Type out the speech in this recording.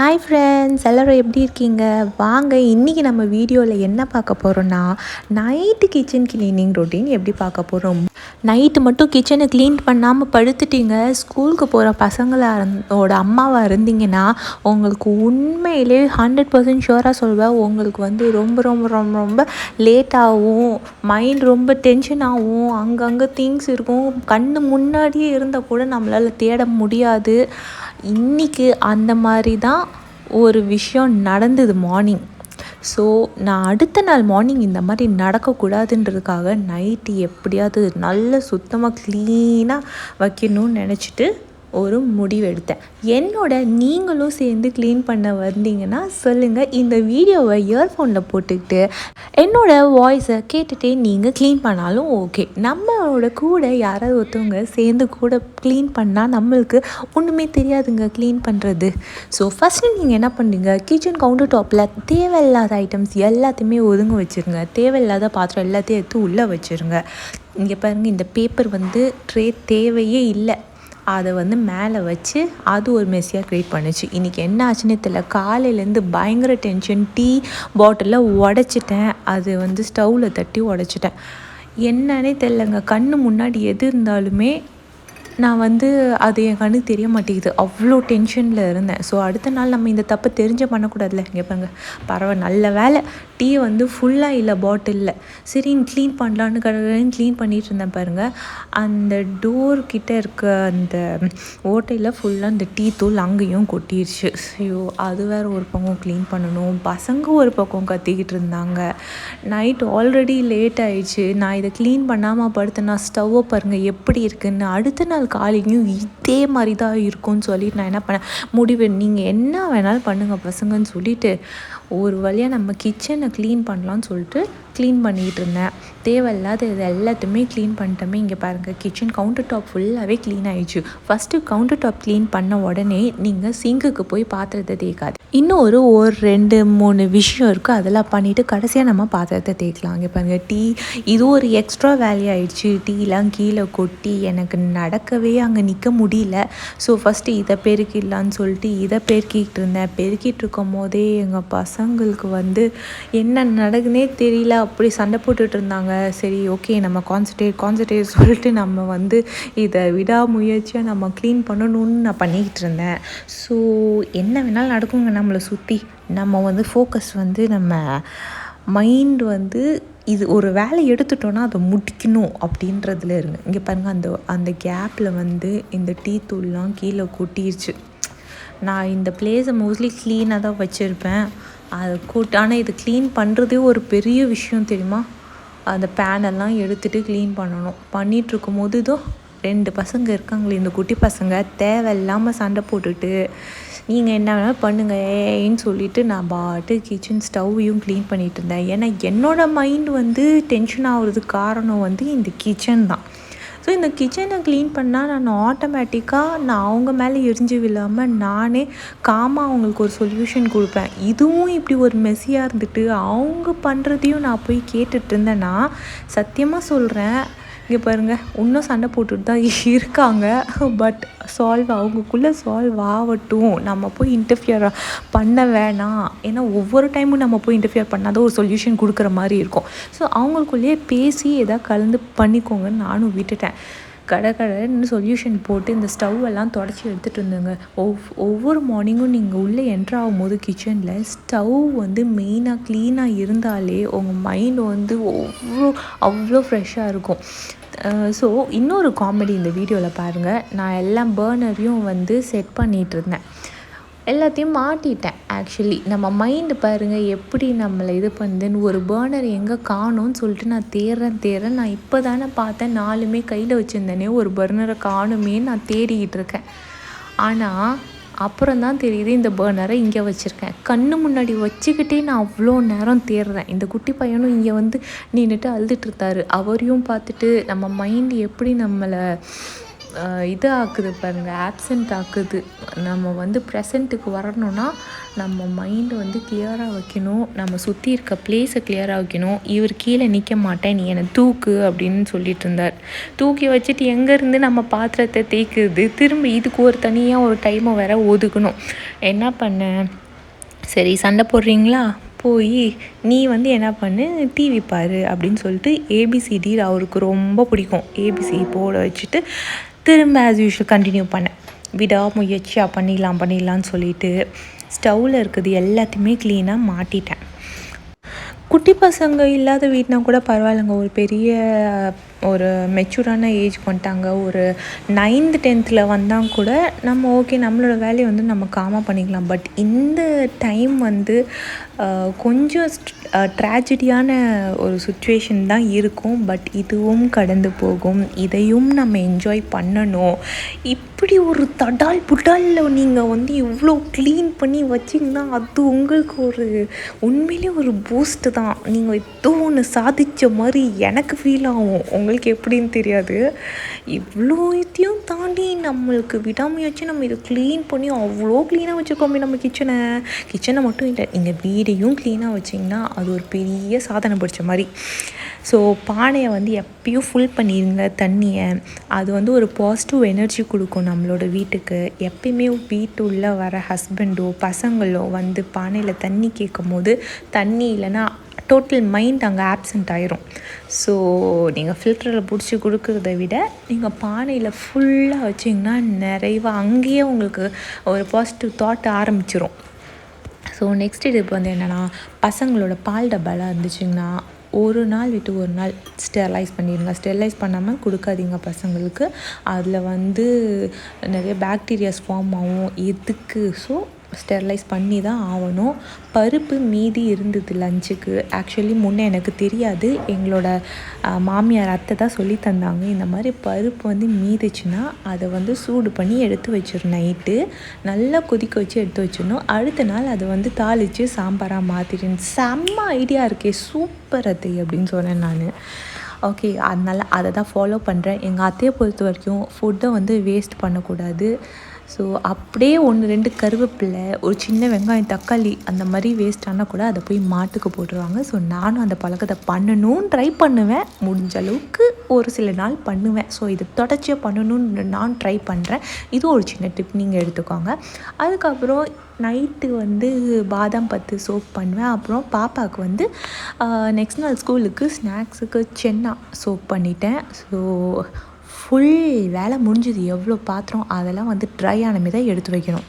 Hi friends, எல்லோரும் எப்படி இருக்கீங்க? வாங்க இன்றைக்கி நம்ம வீடியோவில் என்ன பார்க்க போகிறோன்னா, நைட்டு கிச்சன் க்ளீனிங் ரொட்டீன் எப்படி பார்க்க போகிறோம். நைட்டு மட்டும் கிச்சனை க்ளீன் பண்ணாமல் படுத்துட்டீங்க, ஸ்கூலுக்கு போகிற பசங்களோட அம்மாவாக இருந்தீங்கன்னா உங்களுக்கு உண்மையிலே 100% ஷுவராக சொல்வேன், உங்களுக்கு வந்து ரொம்ப ரொம்ப ரொம்ப ரொம்ப லேட்டாகவும் மைண்ட் ரொம்ப டென்ஷனாகவும் அங்கங்கே திங்ஸ் இருக்கும், கண்ணு முன்னாடியே இருந்தால் கூட நம்மளால் தேட முடியாது. இன்றைக்கி அந்த மாதிரி தான் ஒரு விஷயம் நடந்தது மார்னிங். ஸோ நான் அடுத்த நாள் மார்னிங் இந்த மாதிரி நடக்கக்கூடாதுன்றதுக்காக நைட்டு எப்படியாவது நல்ல சுத்தமாக க்ளீனாக வைக்கணும்னு நினச்சிட்டு ஒரு முடிவு எடுத்தேன். என்னோட நீங்களும் சேர்ந்து க்ளீன் பண்ண வந்தீங்கன்னா சொல்லுங்கள். இந்த வீடியோவை இயர்ஃபோனில் போட்டுக்கிட்டு என்னோட வாய்ஸை கேட்டுகிட்டே நீங்கள் க்ளீன் பண்ணாலும் ஓகே. நம்மளோட கூட யாராவது ஒருத்தவங்க சேர்ந்து கூட க்ளீன் பண்ணால் நம்மளுக்கு ஒன்றுமே தெரியாதுங்க க்ளீன் பண்ணுறது. ஸோ ஃபஸ்ட்டு நீங்கள் என்ன பண்ணுறீங்க, கிச்சன் கவுண்டர் டாப்பில் தேவையில்லாத ஐட்டம்ஸ் எல்லாத்தையுமே ஒதுங்க வச்சுருங்க. தேவையில்லாத பாத்திரம் எல்லாத்தையும் எடுத்து உள்ளே வச்சுருங்க. இங்கே பாருங்கள், இந்த பேப்பர் வந்து ட்ரே தேவையே இல்லை, அதை வந்து மேலே வச்சு அது ஒரு மெஸ்ஸியாக க்ரியேட் பண்ணுச்சு. இன்றைக்கி என்ன ஆச்சுன்னே தெரியல, காலையிலேருந்து பயங்கர டென்ஷன். டீ பாட்டிலில் உடச்சிட்டேன், அது வந்து ஸ்டவ்வில் தட்டி உடச்சிட்டேன். என்னன்னே தெரிலங்க, கண்ணு முன்னாடி எது இருந்தாலுமே நான் வந்து அது என் கண்ணுக்கு தெரிய மாட்டேங்குது, அவ்வளோ டென்ஷனில் இருந்தேன். ஸோ அடுத்த நாள் நம்ம இந்த தப்பை தெரிஞ்ச பண்ணக்கூடாதுல்ல. இங்கே பாருங்க, பரவாயில்ல, நல்ல வேலை டீ வந்து ஃபுல்லாக இல்லை பாட்டிலில். சரின்னு க்ளீன் பண்ணலான்னு கடற்கரைன்னு க்ளீன் பண்ணிகிட்டு இருந்தேன் பாருங்கள், அந்த டோர் கிட்டே இருக்க அந்த ஓட்டையில் ஃபுல்லாக அந்த டீ தூள் அங்கேயும் கொட்டிடுச்சு. ஐயோ, அது வேறு ஒரு பக்கம் க்ளீன் பண்ணணும், பசங்க ஒரு பக்கம் கத்திக்கிட்டு இருந்தாங்க. நைட் ஆல்ரெடி லேட் ஆகிடுச்சு. நான் இதை க்ளீன் பண்ணாமல் படுத்தேன்னா ஸ்டவ்வை பாருங்கள் எப்படி இருக்குன்னு. அடுத்த நாள் காலையும் இதே மாதிரி தான் இருக்கும்னு சொல்லிட்டு நான் என்ன பண்ணேன், முடிவு நீங்கள் என்ன வேணாலும் பண்ணுங்கள் பசங்கன்னு சொல்லிவிட்டு ஒரு வழியாக நம்ம கிச்சனை க்ளீன் பண்ணலான்னு சொல்லிட்டு க்ளீன் பண்ணிகிட்டு இருந்தேன். தேவையில்லாத இது எல்லாத்தையுமே க்ளீன் பண்ணிட்டோமே. இங்கே பாருங்கள், கிச்சன் கவுண்டர் டாப் ஃபுல்லாகவே க்ளீன் ஆகிடுச்சு. ஃபஸ்ட்டு கவுண்டர் டாப் க்ளீன் பண்ண உடனே நீங்கள் சிங்குக்கு போய் பாத்திரத்தை தேய்க்காது, இன்னும் ஒரு 2-3 விஷயம் இருக்குது, அதெல்லாம் பண்ணிவிட்டு கடைசியாக நம்ம பாத்திரத்தை தேய்க்கலாம். இங்கே பாருங்கள், டீ இது ஒரு எக்ஸ்ட்ரா வேலையாகிடுச்சு. டீலாம் கீழே கொட்டி எனக்கு நடக்கவே அங்கே நிற்க முடியல. ஸோ ஃபஸ்ட்டு இதை பெருக்கிடலான்னு சொல்லிட்டு இதை பெருக்கிட்டு இருந்தேன். பெருக்கிட்டு இருக்கும் போதே எங்கள் பசங்களுக்கு வந்து என்ன நடக்குதுன்னே தெரியல, அப்படி சண்டை போட்டுட்டு இருந்தாங்க. சரி ஓகே, நம்ம கான்சன்ட்ரேட் சொல்லிட்டு நம்ம வந்து இதை விடாமுயற்சியாக நம்ம க்ளீன் பண்ணணும்னு நான் பண்ணிக்கிட்டு இருந்தேன். ஸோ என்ன வேணாலும் நடக்குங்க நம்மளை சுற்றி. நம்ம வந்து ஃபோக்கஸ் வந்து நம்ம மைண்ட் வந்து இது ஒரு வேலை எடுத்துட்டோன்னா அதை முடிக்கணும் அப்படின்றதுல இருங்க. இங்கே பாருங்கள், அந்த கேப்பில் வந்து இந்த டீ தூள்லாம் கீழே கொட்டிடுச்சு. நான் இந்த பிளேஸை மோஸ்ட்லி க்ளீனாக தான் வச்சுருப்பேன், அதை ஆனால் இது க்ளீன் பண்ணுறதே ஒரு பெரிய விஷயம் தெரியுமா. அந்த பேனெல்லாம் எடுத்துகிட்டு க்ளீன் பண்ணணும். பண்ணிகிட்ருக்கும் போது இதோ 2 பசங்க இருக்காங்களே, இந்த குட்டி பசங்க தேவையில்லாமல் சண்டை போட்டுட்டு நீங்கள் என்ன வேணாலும் பண்ணுங்கள் ஏன்னு சொல்லிவிட்டு நான் பாட்டு கிச்சன் ஸ்டவ்வையும் க்ளீன் பண்ணிகிட்டு இருந்தேன். ஏன்னா என்னோடய மைண்ட் வந்து டென்ஷன் ஆகுறதுக்கு காரணம் வந்து இந்த கிச்சன் தான். ஸோ இந்த கிச்சனை க்ளீன் பண்ணால் நான் ஆட்டோமேட்டிக்காக நான் அவங்க மேலே எரிஞ்சு விழாமல் நானே காமாக அவங்களுக்கு ஒரு சொல்யூஷன் கொடுப்பேன். இதுவும் இப்படி ஒரு மெஸ்ஸியாக இருந்துட்டு அவங்க பண்ணுறதையும் நான் போய் கேட்டுட்டு இருந்தேன்னா சத்தியமாக சொல்கிறேன், இங்கே பாருங்கள், இன்னும் சண்டை போட்டுட்டு தான் இருக்காங்க. பட் அவங்களுக்குள்ளே சால்வ் ஆகட்டும், நம்ம போய் இன்டர்ஃபியர் பண்ண வேணாம். ஏன்னா ஒவ்வொரு டைமும் நம்ம போய் இன்டர்ஃபியர் பண்ணாதான் ஒரு சொல்யூஷன் கொடுக்குற மாதிரி இருக்கும். ஸோ அவங்களுக்குள்ளேயே பேசி எதாவது கலந்து பண்ணிக்கோங்கன்னு நானும் விட்டுட்டேன். கடன்னு சொல்யூஷன் போட்டு இந்த ஸ்டவ் எல்லாம் தொடச்சி எடுத்துகிட்டு இருந்தேங்க. ஒவ்வொரு மார்னிங்கும் நீங்கள் உள்ளே என்ட்ரு ஆகும்போது கிச்சனில் ஸ்டவ் வந்து மெயினாக க்ளீனாக இருந்தாலே உங்கள் மைண்ட் வந்து அவ்வளோ ஃப்ரெஷ்ஷாக இருக்கும். ஸோ இன்னொரு காமெடி இந்த வீடியோவில் பாருங்கள், நான் எல்லாம் பர்னரையும் வந்து செட் பண்ணிகிட்டு இருந்தேன், எல்லாத்தையும் மாட்டிட்டேன். ஆக்சுவலி நம்ம மைண்டு பாருங்கள் எப்படி நம்மளை இது பண்ணுதுன்னு. ஒரு பர்னர் எங்கே காணோன்னு சொல்லிட்டு நான் தேடுறேன். நான் இப்போ தானே பார்த்தேன், 4மே கையில் வச்சுருந்தேனே, ஒரு பர்னரை காணுமே நான் தேடிக்கிட்டு இருக்கேன். ஆனால் அப்புறம் தான் தெரியுது இந்த பர்னரை இங்கே வச்சுருக்கேன். கண்ணு முன்னாடி வச்சுக்கிட்டே நான் அவ்வளோ நேரம் தேடுறேன். இந்த குட்டி பையனும் இங்கே வந்து நின்றுட்டு அழுதுட்டு இருந்தார். அவரையும் பார்த்துட்டு நம்ம மைண்டு எப்படி நம்மளை இது ஆக்குது பாருங்கள், ஆப்சண்ட் ஆக்குது. நம்ம வந்து ப்ரெசண்ட்டுக்கு வரணும்னா நம்ம மைண்டை வந்து கிளியராக வைக்கணும், நம்ம சுற்றி இருக்க பிளேஸை கிளியராக வைக்கணும். இவர் கீழே நிற்க மாட்டேன், நீ என்னை தூக்கு அப்படின்னு சொல்லிட்டு இருந்தார். தூக்கி வச்சுட்டு எங்கேருந்து நம்ம பாத்திரத்தை தேய்க்குது, திரும்ப இதுக்கு ஒரு தனியாக ஒரு டைமை வேற ஒதுக்கணும். என்ன பண்ணேன், சரி சண்டை போடுறீங்களா, போய் நீ வந்து என்ன பண்ணு, டிவி பாரு அப்படின்னு சொல்லிட்டு ஏபிசிடி அவருக்கு ரொம்ப பிடிக்கும், ஏபிசி போட வச்சுட்டு திரும்ப ஆஸ் யூஷுவல் கண்டினியூ பண்ணேன். விடாமுயற்சியாக பண்ணிடலான்னு சொல்லிட்டு ஸ்டவ்வில் இருக்குது எல்லாத்தையுமே க்ளீனாக மாட்டிட்டேன். குட்டி பசங்க இல்லாத வீட்னா கூட பரவாயில்லைங்க, ஒரு பெரிய ஒரு மெச்சூரான ஏஜ் வந்துட்டாங்க, ஒரு 9th 10th வந்தால் கூட நம்ம ஓகே நம்மளோட வேலையை வந்து நம்ம காமாக பண்ணிக்கலாம். பட் இந்த டைம் வந்து கொஞ்சம் ட்ராஜடியான ஒரு சுச்சுவேஷன் தான் இருக்கும். பட் இதுவும் கடந்து போகும், இதையும் நம்ம என்ஜாய் பண்ணணும். இப்படி ஒரு தடால் புட்டாலில் நீங்கள் வந்து இவ்வளோ க்ளீன் பண்ணி வச்சிங்கன்னா அது உங்களுக்கு ஒரு உண்மையிலே ஒரு பூஸ்ட்டு தான். நீங்கள் ஏதோ ஒன்று சாதித்த மாதிரி எனக்கு ஃபீல் ஆகும், உங்களுக்கு எப்படின்னு தெரியாது. இவ்வளோ இதையும் தாண்டி நம்மளுக்கு விடாமுயற்சி நம்ம இதை க்ளீன் பண்ணி அவ்வளோ க்ளீனாக வச்சுருக்கோமே நம்ம கிச்சனை மட்டும் இல்லை, நீங்கள் வீடையும் க்ளீனாக வச்சிங்கன்னா அது ஒரு பெரிய சாதனை படித்த மாதிரி. ஸோ பானையை வந்து எப்பயும் ஃபுல் பண்ணிடுங்க தண்ணியை. அது வந்து ஒரு பாசிட்டிவ் எனர்ஜி கொடுக்கும் நம்மளோட வீட்டுக்கு. எப்பயுமே வீட்டுள்ள வர ஹஸ்பண்டோ பசங்களோ வந்து பானையில் தண்ணி கேட்கும் போது தண்ணி இல்லைன்னா டோட்டல் மைண்ட் அங்கே ஆப்சண்ட் ஆயிரும். ஸோ நீங்கள் ஃபில்டரில் பிடிச்சி கொடுக்குறத விட நீங்கள் பானையில் ஃபுல்லாக வச்சிங்கன்னா நிறைவாக அங்கேயே உங்களுக்கு ஒரு பாசிட்டிவ் தாட் ஆரம்பிச்சிரும். ஸோ நெக்ஸ்ட் இது இப்போ வந்து என்னென்னா, பசங்களோட பால் டப்பாலாம் இருந்துச்சுங்கன்னா ஒரு நாள் விட்டு ஒரு நாள் ஸ்டெர்லைஸ் பண்ணிடுங்க. ஸ்டெர்லைஸ் பண்ணாமல் கொடுக்காதீங்க பசங்களுக்கு, அதில் வந்து நிறைய பாக்டீரியாஸ் ஃபார்ம் ஆகும். எதுக்கு? ஸோ ஸ்டெர்லைஸ் பண்ணி தான் ஆகணும். பருப்பு மீதி இருந்தது லஞ்சுக்கு, ஆக்சுவலி முன்னே எனக்கு தெரியாது, எங்களோட மாமியார் அத்தை தான் சொல்லி தந்தாங்க. இந்த மாதிரி பருப்பு வந்து மீதிச்சுன்னா அதை வந்து சூடு பண்ணி எடுத்து வச்சிடணும், நைட்டு நல்லா கொதிக்க வச்சு எடுத்து வச்சிடணும். அடுத்த நாள் அதை வந்து தாளித்து சாம்பாராக மாற்றிடுன்னு. செம்ம ஐடியா இருக்கே, சூப்பர் அத்தை அப்படின்னு சொன்னேன் நான். ஓகே, அதனால் அதை தான் ஃபாலோ பண்ணுறேன். எங்கள் அத்தையை பொறுத்த வரைக்கும் ஃபுட்டை வந்து வேஸ்ட் பண்ணக்கூடாது. ஸோ அப்படியே 1-2 கருவேப்பிலை, ஒரு சின்ன வெங்காயம், தக்காளி அந்த மாதிரி வேஸ்ட் ஆனால் கூட அதை போய் மாட்டுக்கு போட்டுருவாங்க. ஸோ நானும் அந்த பழக்கத்தை பண்ணணும்னு ட்ரை பண்ணுவேன், முடிஞ்ச அளவுக்கு ஒரு சில நாள் பண்ணுவேன். ஸோ இது தொடர்ச்சியாக பண்ணணும்னு நான் ட்ரை பண்ணுறேன். இது ஒரு சின்ன டிப் நீங்கள் எடுத்துக்கோங்க. அதுக்கப்புறம் நைட்டு வந்து பாதாம் பத்து சோப் பண்ணுவேன். அப்புறம் பாப்பாவுக்கு வந்து நெக்ஸ்ட் நாள் ஸ்கூலுக்கு ஸ்நாக்ஸுக்கு சென்னா சோப் பண்ணிட்டேன். ஸோ ஃபுல் வேலை முடிஞ்சுது. எவ்வளோ பாத்திரம் அதெல்லாம் வந்து ட்ரை ஆனமே தான் எடுத்து வைக்கணும்.